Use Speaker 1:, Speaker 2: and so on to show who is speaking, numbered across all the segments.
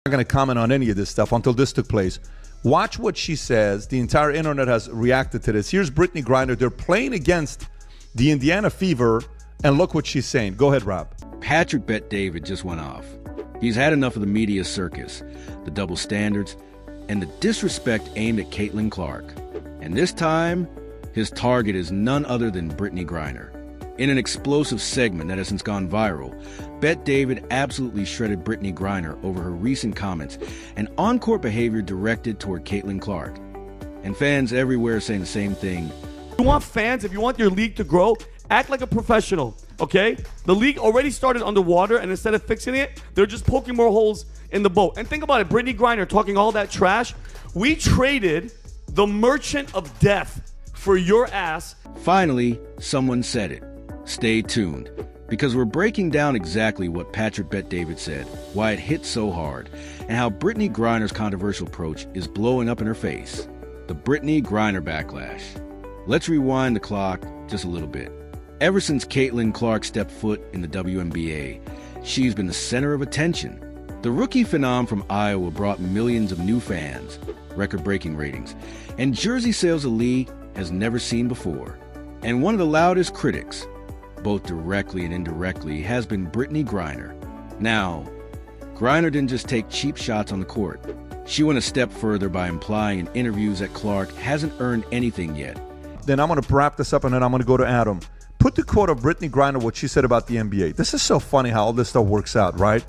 Speaker 1: not going to comment on any of this stuff until this took place. Watch what she says. The entire internet has reacted to this. Here's Brittney Griner. They're playing against the Indiana Fever, and look what she's saying. Go ahead, Rob.
Speaker 2: Patrick Bet-David just went off. He's had enough of the media circus, the double standards, and the disrespect aimed at Caitlin Clark. And this time, his target is none other than Brittney Griner. In an explosive segment that has since gone viral, Bet-David absolutely shredded Brittney Griner over her recent comments and on-court behavior directed toward Caitlin Clark. And fans everywhere are saying the same thing.
Speaker 3: You want fans, if you want your league to grow, act like a professional, okay? The league already started underwater, and instead of fixing it, they're just poking more holes in the boat. And think about it, Brittney Griner talking all that trash. We traded the merchant of death for your ass.
Speaker 2: Finally, someone said it. Stay tuned, because we're breaking down exactly what Patrick Bet-David said, why it hit so hard, and how Brittney Griner's controversial approach is blowing up in her face. The Brittney Griner backlash. Let's rewind the clock just a little bit. Ever since Caitlin Clark stepped foot in the WNBA, she's been the center of attention. The rookie phenom from Iowa brought millions of new fans, record-breaking ratings, and jersey sales the league has never seen before. And one of the loudest critics, both directly and indirectly, has been Brittney Griner. Now, Griner didn't just take cheap shots on the court. She went a step further by implying in interviews that Clark hasn't earned anything yet.
Speaker 1: Then I'm going to wrap this up, and then I'm going to go to Adam. Put the quote of Brittney Griner, what she said about the NBA. This is so funny how all this stuff works out, right?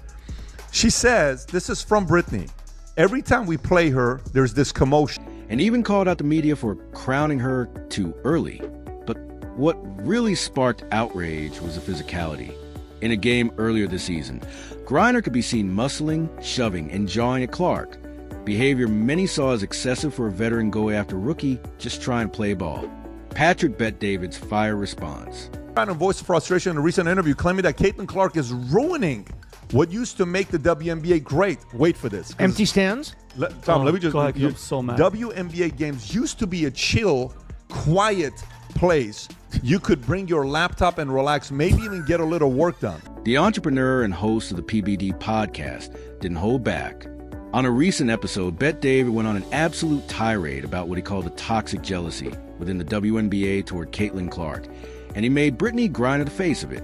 Speaker 1: She says, this is from Brittney, every time we play her, there's this commotion.
Speaker 2: And even called out the media for crowning her too early. But what really sparked outrage was the physicality. In a game earlier this season, Griner could be seen muscling, shoving, and jawing at Clark. Behavior many saw as excessive for a veteran go after rookie just trying to play ball. Patrick Bet-David's fire response.
Speaker 1: Griner voiced frustration in a recent interview, claiming that Caitlin Clark is ruining what used to make the WNBA great. Wait for this.
Speaker 4: Empty stands?
Speaker 1: Tom, let me just...
Speaker 3: Go ahead, I'm so mad.
Speaker 1: WNBA games used to be a chill, quiet place. You could bring your laptop and relax, maybe even get a little work done.
Speaker 2: The entrepreneur and host of the PBD podcast didn't hold back. On a recent episode, Bet-David went on an absolute tirade about what he called the toxic jealousy within the WNBA toward Caitlin Clark, and he made Brittney Griner the face of it.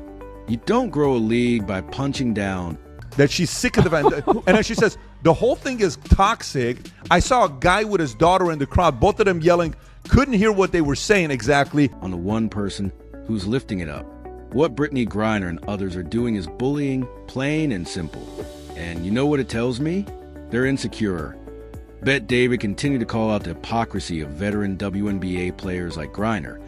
Speaker 2: You don't grow a league by punching down.
Speaker 1: That she's sick of the and then she says, the whole thing is toxic. I saw a guy with his daughter in the crowd, both of them yelling, couldn't hear what they were saying exactly.
Speaker 2: On the one person who's lifting it up. What Brittney Griner and others are doing is bullying, plain and simple. And you know what it tells me? They're insecure. Bet-David continued to call out the hypocrisy of veteran WNBA players like Griner,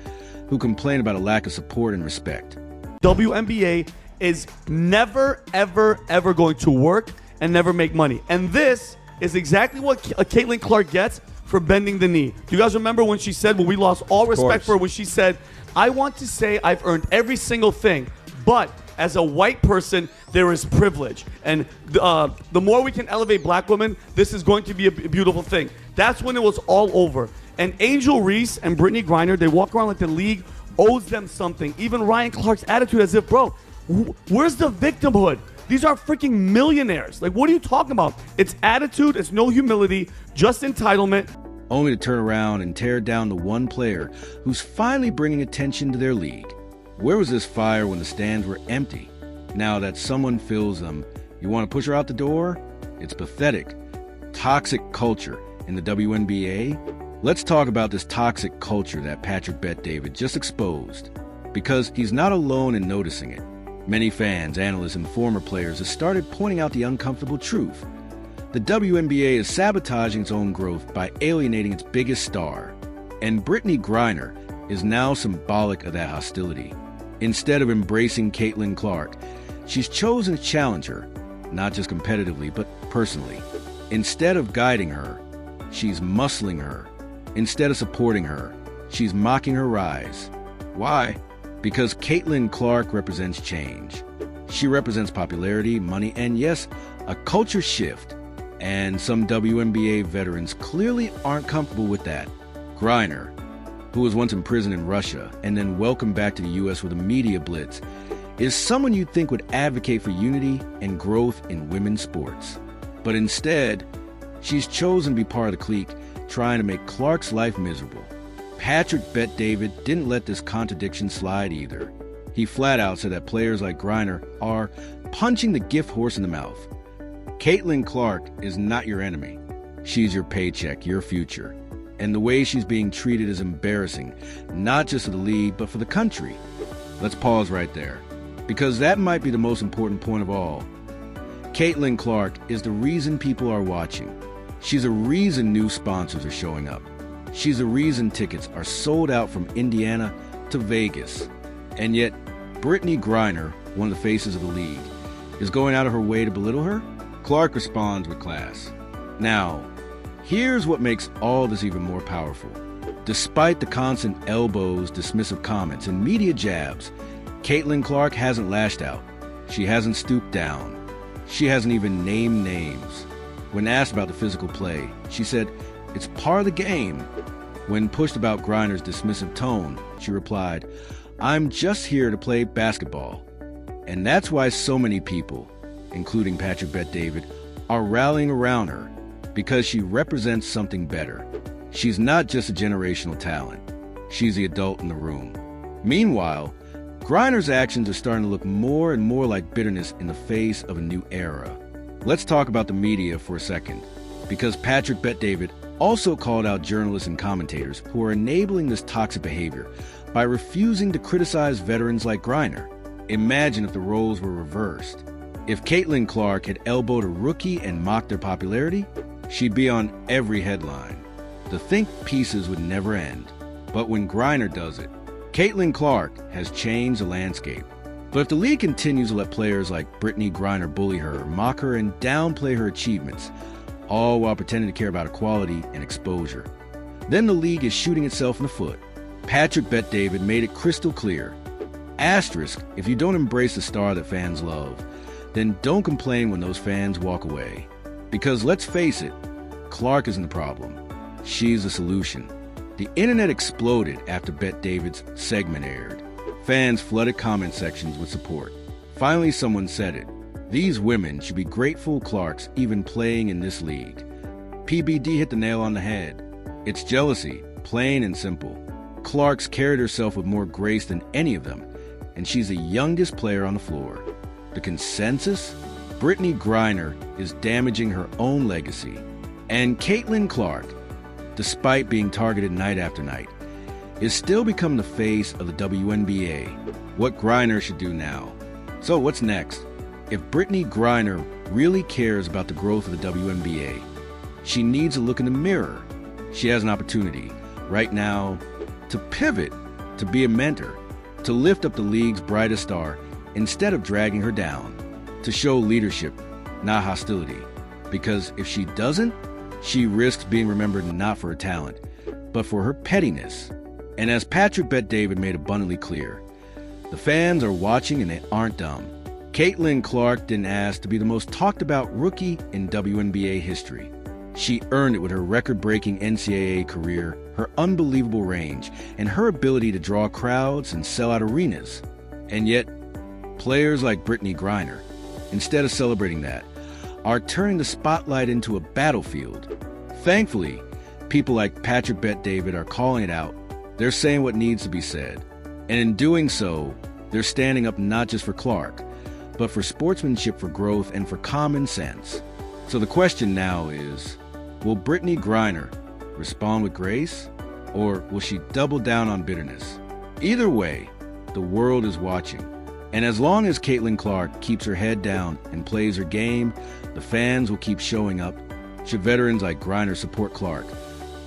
Speaker 2: who complain about a lack of support and respect.
Speaker 3: WNBA is never, ever, ever going to work and never make money. And this is exactly what Caitlin Clark gets for bending the knee. Do you guys remember when she said, when we lost all respect for her, when she said, I want to say I've earned every single thing, but as a white person, there is privilege. And the more we can elevate black women, this is going to be a beautiful thing. That's when it was all over. And Angel Reese and Brittney Griner, they walk around like the league owes them something. Even Ryan Clark's attitude as if, bro, where's the victimhood? These are freaking millionaires. Like, what are you talking about? It's attitude, it's no humility, just entitlement.
Speaker 2: Only to turn around and tear down the one player who's finally bringing attention to their league. Where was this fire when the stands were empty? Now that someone fills them, you want to push her out the door? It's pathetic. Toxic culture in the WNBA? Let's talk about this toxic culture that Patrick Bet-David just exposed, because he's not alone in noticing it. Many fans, analysts, and former players have started pointing out the uncomfortable truth. The WNBA is sabotaging its own growth by alienating its biggest star, and Brittney Griner is now symbolic of that hostility. Instead of embracing Caitlin Clark, she's chosen to challenge her, not just competitively, but personally. Instead of guiding her, she's muscling her. Instead of supporting her, she's mocking her rise. Why? Because Caitlin Clark represents change. She represents popularity, money, and yes, a culture shift. And some WNBA veterans clearly aren't comfortable with that. Griner, who was once imprisoned in Russia and then welcomed back to the U.S. with a media blitz, is someone you'd think would advocate for unity and growth in women's sports. But instead, she's chosen to be part of the clique, trying to make Clark's life miserable. Patrick Bet-David didn't let this contradiction slide either. He flat out said that players like Griner are punching the gift horse in the mouth. Caitlin Clark is not your enemy. She's your paycheck, your future. And the way she's being treated is embarrassing, not just for the league, but for the country. Let's pause right there, because that might be the most important point of all. Caitlin Clark is the reason people are watching. She's a reason new sponsors are showing up. She's a reason tickets are sold out from Indiana to Vegas. And yet, Brittney Griner, one of the faces of the league, is going out of her way to belittle her? Clark responds with class. Now, here's what makes all this even more powerful. Despite the constant elbows, dismissive comments, and media jabs, Caitlin Clark hasn't lashed out. She hasn't stooped down. She hasn't even named names. When asked about the physical play, she said, "It's part of the game." When pushed about Griner's dismissive tone, she replied, "I'm just here to play basketball." And that's why so many people, including Patrick Bet-David, are rallying around her, because she represents something better. She's not just a generational talent. She's the adult in the room. Meanwhile, Griner's actions are starting to look more and more like bitterness in the face of a new era. Let's talk about the media for a second, because Patrick Bet-David also called out journalists and commentators who are enabling this toxic behavior by refusing to criticize veterans like Griner. Imagine if the roles were reversed. If Caitlin Clark had elbowed a rookie and mocked their popularity, she'd be on every headline. The think pieces would never end. But when Griner does it, Caitlin Clark has changed the landscape. But if the league continues to let players like Brittney Griner bully her, mock her, and downplay her achievements, all while pretending to care about equality and exposure, then the league is shooting itself in the foot. Patrick Bet-David made it crystal clear. Asterisk, if you don't embrace the star that fans love, then don't complain when those fans walk away. Because let's face it, Clark isn't the problem. She's the solution. The internet exploded after Bet-David's segment aired. Fans flooded comment sections with support. Finally, someone said it. These women should be grateful Clark's even playing in this league. PBD hit the nail on the head. It's jealousy, plain and simple. Clark's carried herself with more grace than any of them, and she's the youngest player on the floor. The consensus? Brittney Griner is damaging her own legacy. And Caitlin Clark, despite being targeted night after night, is still becoming the face of the WNBA. What Griner should do now. So what's next? If Brittney Griner really cares about the growth of the WNBA, she needs to look in the mirror. She has an opportunity right now to pivot, to be a mentor, to lift up the league's brightest star instead of dragging her down, to show leadership, not hostility. Because if she doesn't, she risks being remembered not for her talent, but for her pettiness. And as Patrick Bet-David made abundantly clear, the fans are watching and they aren't dumb. Caitlin Clark didn't ask to be the most talked about rookie in WNBA history. She earned it with her record-breaking NCAA career, her unbelievable range, and her ability to draw crowds and sell out arenas. And yet, players like Brittney Griner, instead of celebrating that, are turning the spotlight into a battlefield. Thankfully, people like Patrick Bet-David are calling it out. They're saying what needs to be said. And in doing so, they're standing up not just for Clark, but for sportsmanship, for growth, and for common sense. So the question now is, will Brittney Griner respond with grace, or will she double down on bitterness? Either way, the world is watching. And as long as Caitlin Clark keeps her head down and plays her game, the fans will keep showing up. Should veterans like Griner support Clark?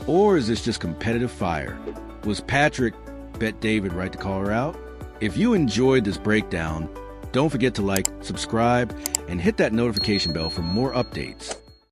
Speaker 2: Or is this just competitive fire? Was Patrick Bet-David right to call her out? If you enjoyed this breakdown, don't forget to like, subscribe, and hit that notification bell for more updates.